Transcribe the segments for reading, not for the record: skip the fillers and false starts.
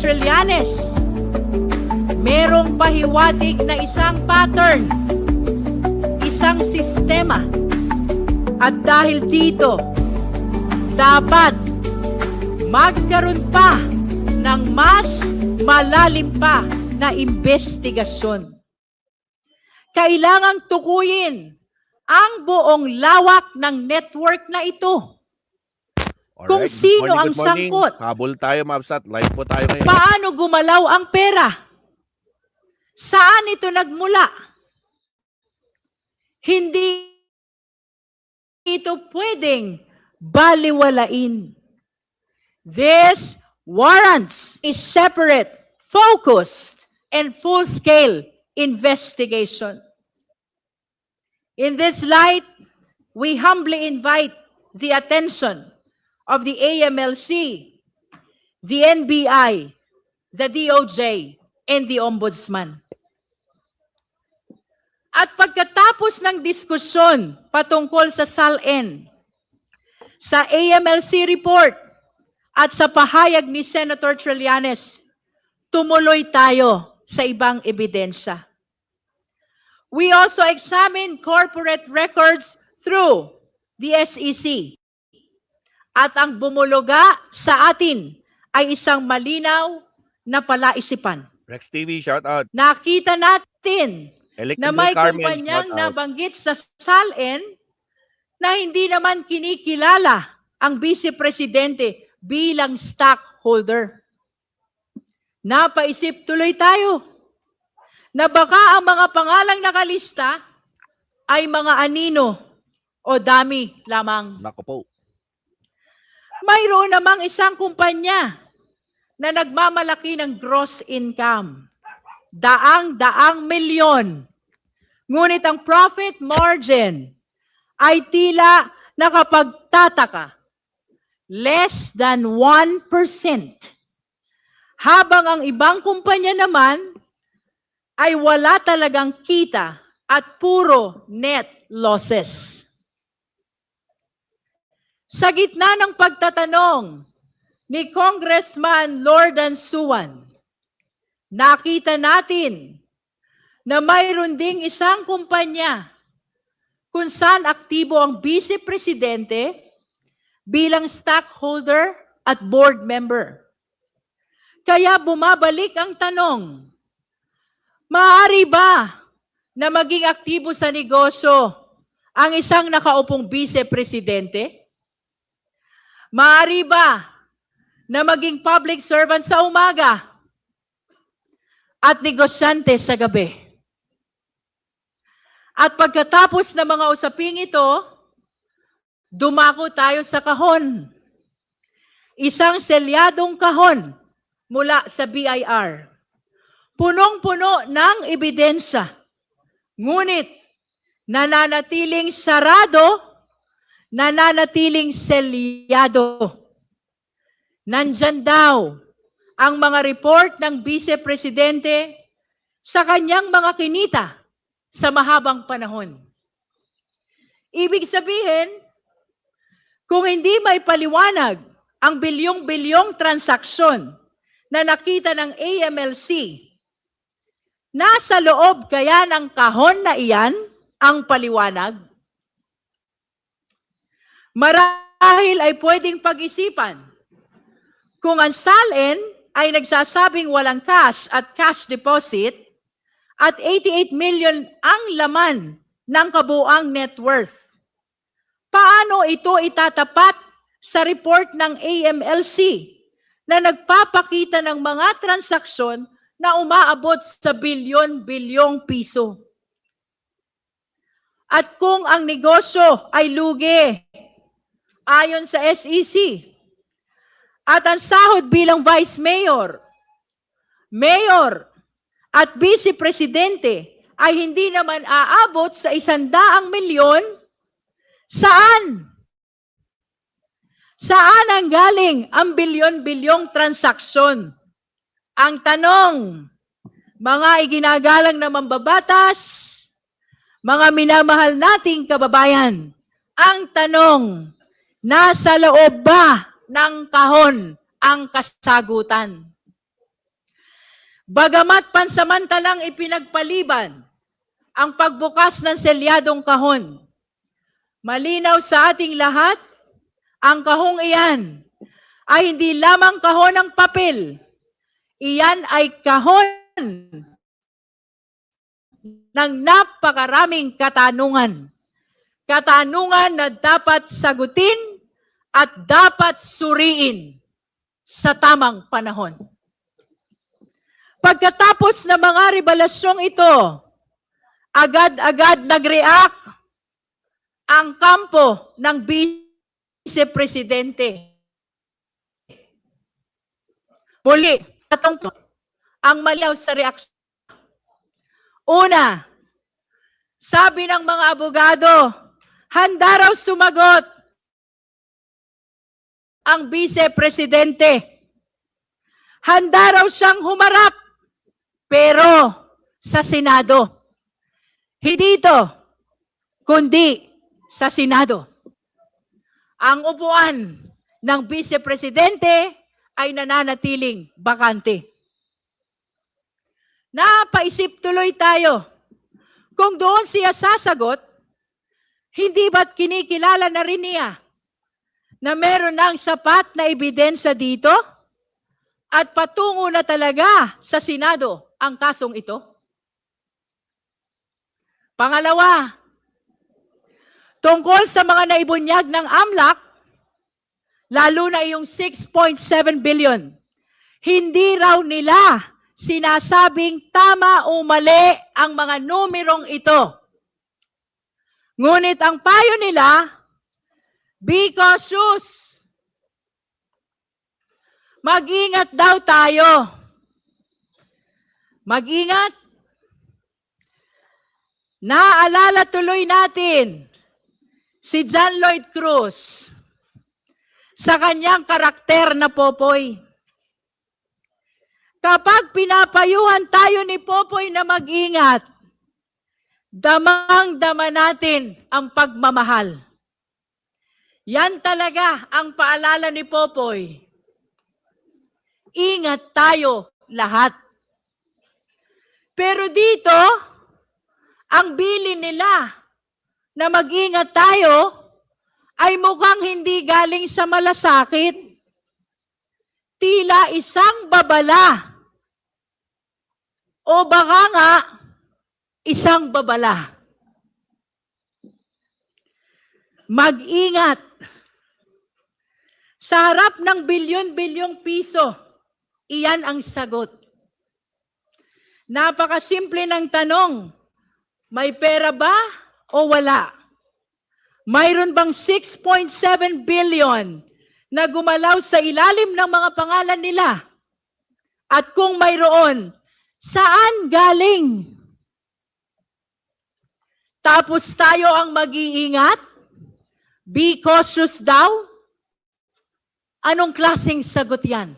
Trillanes, merong pahiwatig na isang pattern, isang sistema. At dahil dito, dapat magkaroon pa ng mas malalim pa na investigasyon. Kailangang tukuyin ang buong lawak ng network na ito. Alright, Kung sino ang good morning. sangkot. Habol tayo, Mabsat. Live po tayo ngayon. Paano gumalaw ang pera? Saan ito nagmula? Hindi ito pwedeng baliwalain. This warrants a separate, focused, and full-scale investigation. In this light, we humbly invite the attention of the AMLC, the NBI, the DOJ, and the Ombudsman. At pagkatapos ng diskusyon patungkol sa SALN, sa AMLC report, at sa pahayag ni Senator Trillanes, tumuloy tayo sa ibang ebidensya. We also examine corporate records through the SEC. At ang bumuluga sa atin ay isang malinaw na palaisipan. Rex TV, shout out. Nakita natin na may Carmen, kumpanyang shout out. nabanggit sa SALN na hindi naman kinikilala ang Vice Presidente bilang stockholder. Napaisip tuloy tayo na baka ang mga pangalang nakalista ay mga anino o dami lamang. Nako po. Mayroon namang isang kumpanya na nagmamalaki ng gross income. Daang-daang milyon. Ngunit ang profit margin ay tila nakapagtataka. Less than 1%. Habang ang ibang kumpanya naman ay wala talagang kita at puro net losses. Sa gitna ng pagtatanong ni Congressman Lordan Suwan, nakita natin na mayroon ding isang kumpanya kung saan aktibo ang Vice Presidente bilang stockholder at board member. Kaya bumabalik ang tanong, maaari ba na maging aktibo sa negosyo ang isang nakaupong Vice Presidente? Maaari ba na maging public servant sa umaga at negosyante sa gabi? At pagkatapos ng mga usaping ito, dumako tayo sa kahon. Isang selyadong kahon mula sa BIR. Punong-puno ng ebidensya. Ngunit nananatiling sarado, nananatiling selyado. Nandyan daw ang mga report ng Vice Presidente sa kanyang mga kinita sa mahabang panahon. Ibig sabihin, kung hindi may paliwanag ang bilyong-bilyong transaksyon na nakita ng AMLC, nasa loob kaya ng kahon na iyan ang paliwanag? Marahil ay pwedeng pag-isipan kung ang SALN ay nagsasabing walang cash at cash deposit at 88 million ang laman ng kabuang net worth. Paano ito itatapat sa report ng AMLC na nagpapakita ng mga transaksyon na umaabot sa bilyon-bilyong piso? At kung ang negosyo ay lugi, ayon sa SEC, at ang sahod bilang Vice Mayor, Mayor, at Vice Presidente ay hindi naman aabot sa 100 milyon, saan? Saan ang galing ang bilyon-bilyong transaksyon? Ang tanong, mga iginagalang na mambabatas, mga minamahal nating kababayan, ang tanong, nasa loob ba ng kahon ang kasagutan? Bagamat pansamantalang ipinagpaliban ang pagbukas ng selyadong kahon, malinaw sa ating lahat, ang kahong iyan ay hindi lamang kahon ng papel. Iyan ay kahon ng napakaraming katanungan. Katanungan na dapat sagutin at dapat suriin sa tamang panahon. Pagkatapos ng mga revelasyong ito, agad-agad nag-react ang kampo ng Vice-Presidente. Muli, ang malinaw sa reaksyon. Una, sabi ng mga abogado, handa raw sumagot ang Vice-Presidente. Handa raw siyang humarap, pero sa Senado. Hindi ito, kundi sa Senado. Ang upuan ng Vice-Presidente ay nananatiling bakante. Napaisip tuloy tayo, kung doon siya sasagot, hindi ba't kinikilala na rin niya na meron ng sapat na ebidensya dito at patungo na talaga sa Senado ang kasong ito? Pangalawa, tungkol sa mga naibunyag ng AMLAC, lalo na yung 6.7 billion, hindi raw nila sinasabing tama o mali ang mga numerong ito. Ngunit ang payo nila, be cautious. Mag-ingat daw tayo. Mag-ingat. Naalala tuloy natin si John Lloyd Cruz sa kanyang karakter na Popoy. Kapag pinapayuhan tayo ni Popoy na mag-ingat, damang-dama natin ang pagmamahal. Yan talaga ang paalala ni Popoy. Ingat tayo lahat. Pero dito, ang bilin nila na mag-ingat tayo ay mukhang hindi galing sa malasakit. Tila isang babala. O baka nga, isang babala. Mag-ingat. Sa harap ng bilyon-bilyong piso, iyan ang sagot. Napakasimple ng tanong, may pera ba o wala? Mayroon bang 6.7 billion na gumalaw sa ilalim ng mga pangalan nila? At kung mayroon, saan galing? Tapos tayo ang mag-iingat? Be cautious daw? Anong klaseng sagot yan?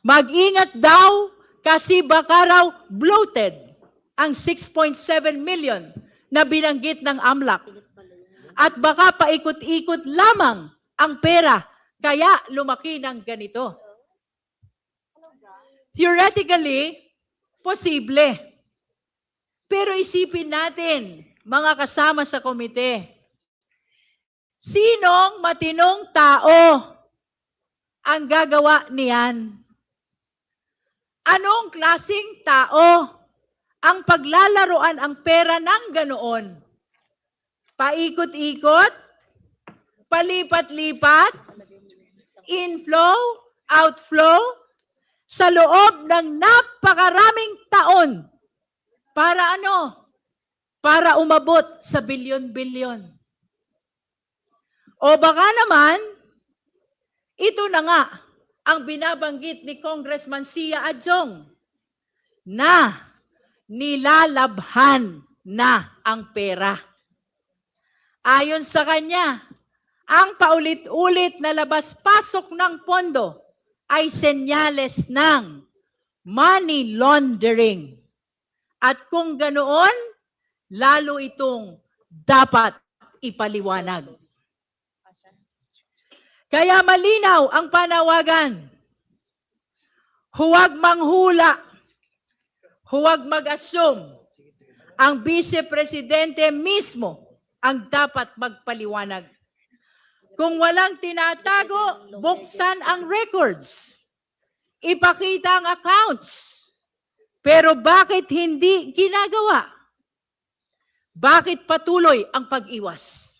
Mag-ingat daw kasi baka raw bloated ang 6.7 million na binanggit ng AMLAC. At baka paikot-ikot lamang ang pera kaya lumaki ng ganito. Theoretically, posible. Pero isipin natin, mga kasama sa komite, sinong matinong tao ang gagawa niyan? Anong klaseng tao ang paglalaroan ang pera ng ganoon? Paikot-ikot? Palipat-lipat? Inflow? Outflow? Sa loob ng napakaraming taon. Para ano? Para umabot sa bilyon-bilyon. O baka naman, ito na nga ang binabanggit ni Congressman Sia Adjong na nilalabhan na ang pera. Ayon sa kanya, ang paulit-ulit na labas-pasok ng pondo ay senyales ng money laundering. At kung ganoon, lalo itong dapat ipaliwanag. Kaya malinaw ang panawagan. Huwag manghula. Huwag mag-assume. Ang Vice Presidente mismo ang dapat magpaliwanag. Kung walang tinatago, buksan ang records. Ipakita ang accounts. Pero bakit hindi ginagawa? Bakit patuloy ang pag-iwas?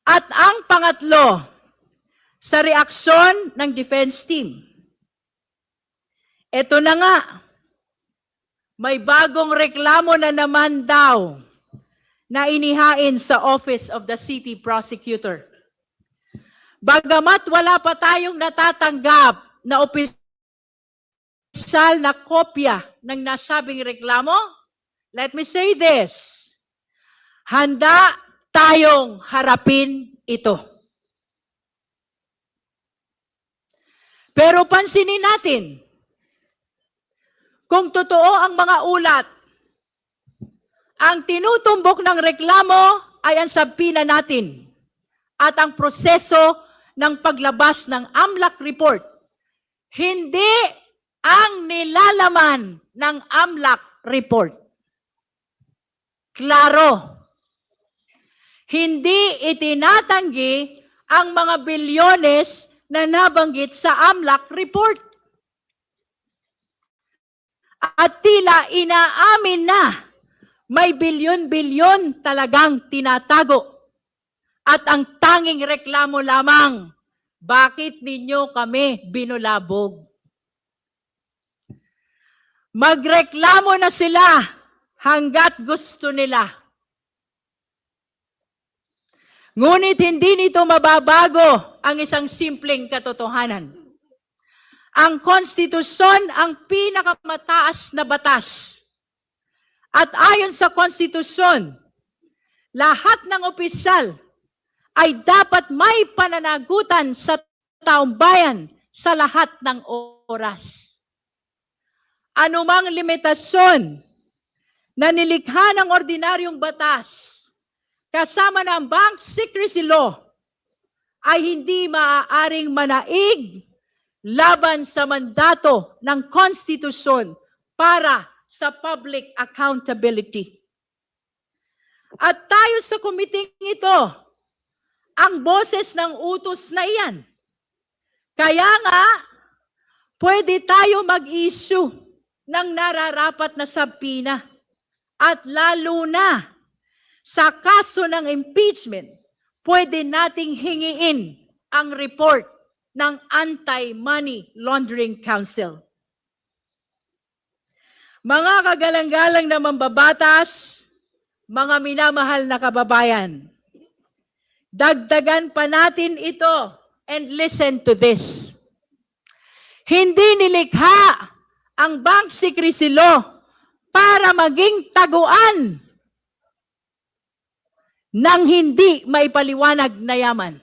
At ang pangatlo, sa reaksyon ng defense team. Ito na nga, may bagong reklamo na naman daw na inihain sa Office of the City Prosecutor. Bagamat wala pa tayong natatanggap na opisyal na kopya ng nasabing reklamo, let me say this, handa tayong harapin ito. Pero pansinin natin, kung totoo ang mga ulat, ang tinutumbok ng reklamo ay ang sabina natin at ang proseso ng paglabas ng AMLAC report, hindi ang nilalaman ng AMLAC report. Klaro, hindi itinatanggi ang mga bilyones na nabanggit sa AMLAC report. At tila inaamin na may bilyon-bilyon talagang tinatago. At ang tanging reklamo lamang, bakit ninyo kami binulabog? Magreklamo na sila hanggat gusto nila. Ngunit hindi nito mababago ang isang simpleng katotohanan. Ang konstitusyon ang pinakamataas na batas. At ayon sa konstitusyon, lahat ng opisyal ay dapat may pananagutan sa taong bayan sa lahat ng oras. Anumang limitasyon na nilikha ng ordinaryong batas kasama ng Bank Secrecy Law ay hindi maaaring manaig laban sa mandato ng konstitusyon para sa public accountability. At tayo sa committee ito, ang boses ng utos na iyan. Kaya nga, pwede tayo mag-issue ng nararapat na sabina at lalo na sa kaso ng impeachment, pwede nating hingiin ang report ng Anti-Money Laundering Council. Mga kagalang-galang na mambabatas, mga minamahal na kababayan, dagdagan pa natin ito and listen to this. Hindi nilikha ang Bank Secrecy Law para maging taguan ng hindi maipaliwanag na yaman.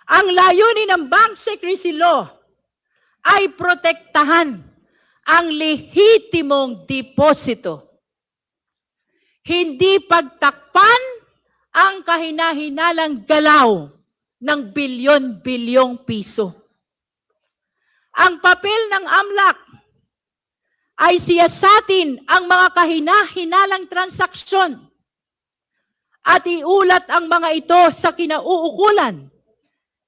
Ang layunin ng Bank Secrecy Law ay protektahan ang lehitimong deposito. Hindi pagtakpan ang kahinahinalang galaw ng bilyon-bilyong piso. Ang papel ng AMLAC ay siyasatin ang mga kahinahinalang transaksyon at iulat ang mga ito sa kinauukulan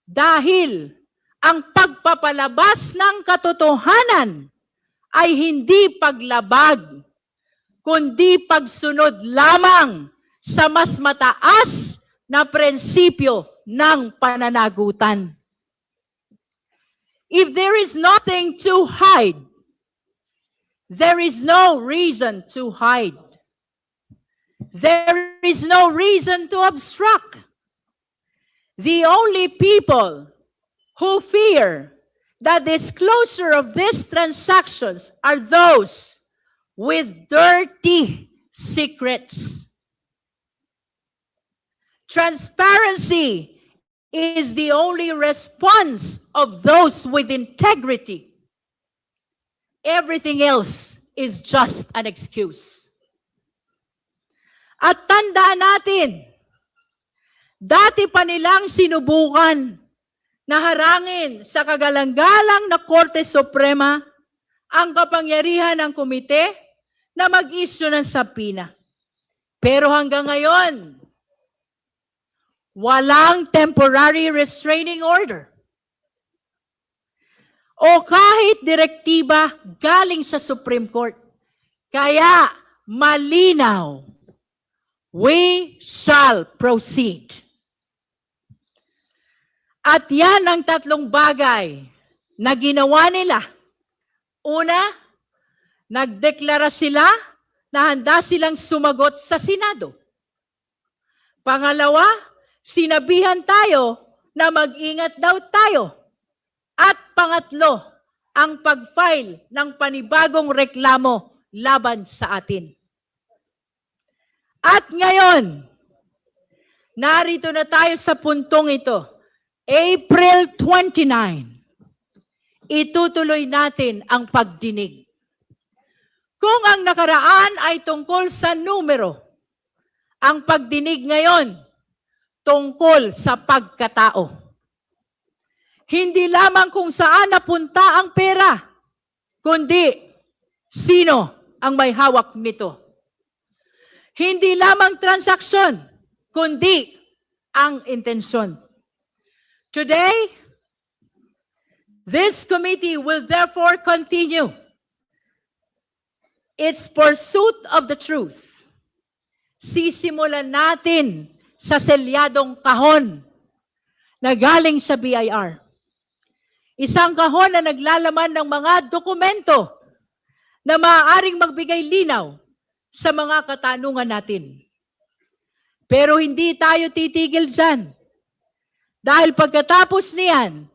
dahil ang pagpapalabas ng katotohanan ay hindi paglabag, kundi pagsunod lamang sa mas mataas na prinsipyo ng pananagutan. If there is nothing to hide, there is no reason to hide. There is no reason to obstruct. The only people who fear the disclosure of these transactions are those with dirty secrets. Transparency is the only response of those with integrity. Everything else is just an excuse. At tandaan natin, dati pa nilang sinubukan na harangin sa kagalang-galang na Korte Suprema ang kapangyarihan ng komite na mag-issue ng subpoena. Pero hanggang ngayon, walang temporary restraining order o kahit direktiba galing sa Supreme Court. Kaya malinaw, we shall proceed. At yan ang tatlong bagay na ginawa nila. Una, nagdeklara sila na handa silang sumagot sa Senado. Pangalawa, sinabihan tayo na mag-ingat daw tayo. At pangatlo, ang pag-file ng panibagong reklamo laban sa atin. At ngayon, narito na tayo sa puntong ito. April 29, itutuloy natin ang pagdinig. Kung ang nakaraan ay tungkol sa numero, ang pagdinig ngayon tungkol sa pagkatao. Hindi lamang kung saan napunta ang pera, kundi sino ang may hawak nito. Hindi lamang transaksyon, kundi ang intensyon. Today, this committee will therefore continue its pursuit of the truth. Sisimulan natin sa selyadong kahon na galing sa BIR. Isang kahon na naglalaman ng mga dokumento na maaaring magbigay linaw sa mga katanungan natin. Pero hindi tayo titigil dyan. Dahil pagkatapos niyan,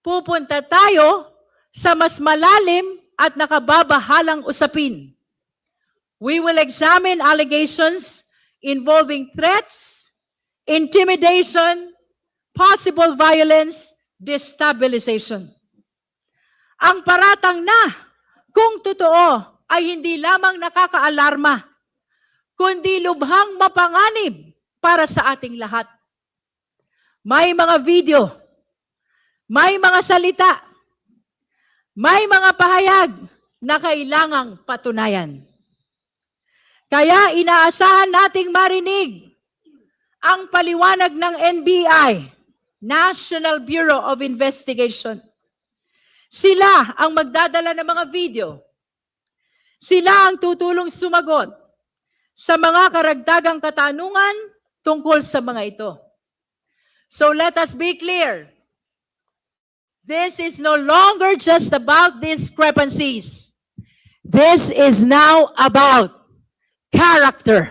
pupunta tayo sa mas malalim at nakababahalang usapin. We will examine allegations involving threats, intimidation, possible violence, destabilization. Ang paratang na, kung totoo, ay hindi lamang nakakaalarma, kundi lubhang mapanganib para sa ating lahat. May mga video, may mga salita, may mga pahayag na kailangang patunayan. Kaya inaasahan nating marinig ang paliwanag ng NBI, National Bureau of Investigation. Sila ang magdadala ng mga video. Sila ang tutulong sumagot sa mga karagdagang katanungan tungkol sa mga ito. So let us be clear. This is no longer just about discrepancies. This is now about character.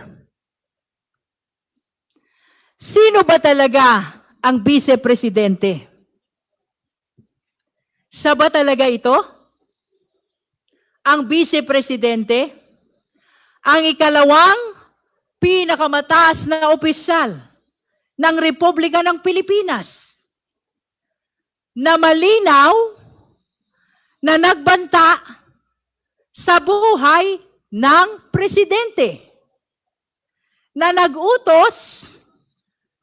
Sino ba talaga ang vice-presidente? Siya ba talaga ito? Ang vice-presidente? Ang ikalawang pinakamataas na opisyal ng Republika ng Pilipinas na malinaw na nagbanta sa buhay ng presidente, na nag-utos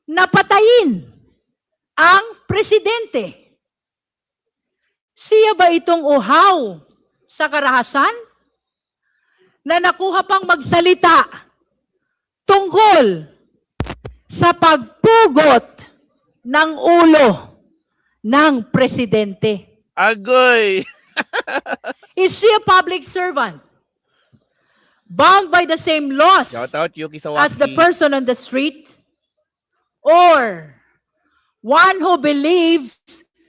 na patayin ang presidente. Siya ba itong uhaw sa karahasan na nakuha pang magsalita tungkol sa pagpugot ng ulo ng presidente? Agoy! Is she a public servant? Bound by the same laws Shout out Yuki Sawaki. as the person on the street? Or one who believes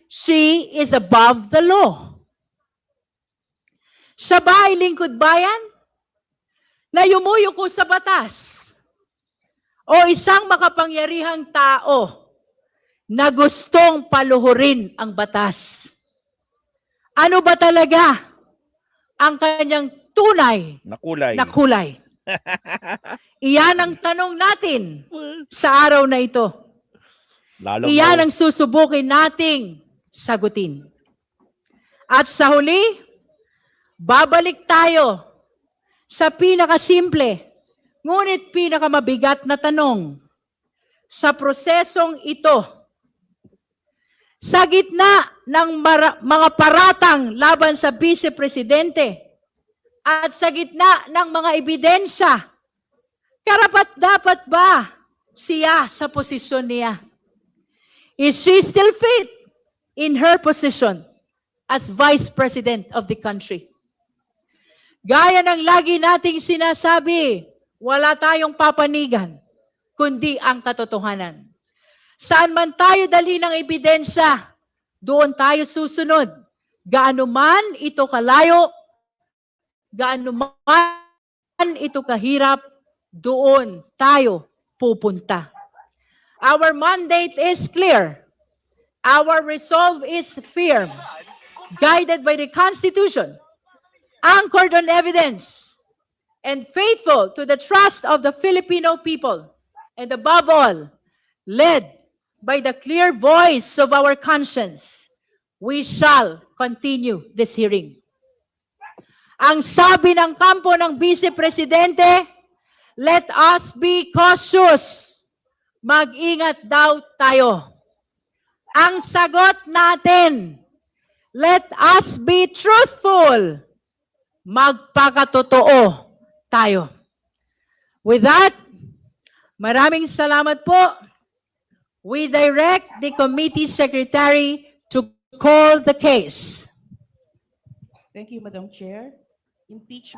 she is above the law? Siya ba ay lingkod bayan na yumuyuko sa batas? O isang makapangyarihang tao na gustong paluhurin ang batas? Ano ba talaga ang kanyang tunay Nakulay. na kulay? Iyan ang tanong natin sa araw na ito. Lalo Iyan ang susubukin nating sagutin. At sa huli, babalik tayo sa pinakasimple, ngunit pinakamabigat na tanong. Sa prosesong ito, sa gitna ng mga paratang laban sa Vice Presidente at sa gitna ng mga ebidensya, karapat-dapat ba siya sa posisyon niya? Is she still fit in her position as Vice President of the country? Gaya ng lagi nating sinasabi, wala tayong papanigan, kundi ang katotohanan. Saan man tayo dalhin ng ebidensya, doon tayo susunod. Gaano man ito kalayo, gaano man ito kahirap, doon tayo pupunta. Our mandate is clear. Our resolve is firm, guided by the Constitution, anchored on evidence, and faithful to the trust of the Filipino people, and above all, led by the clear voice of our conscience. We shall continue this hearing. Ang sabi ng kampo ng Vice Presidente, let us be cautious. Mag-ingat daw tayo. Ang sagot natin, let us be truthful. Magpakatotoo tayo. With that, maraming salamat po. We direct the committee secretary to call the case. Thank you, Madam Chair. Impeachment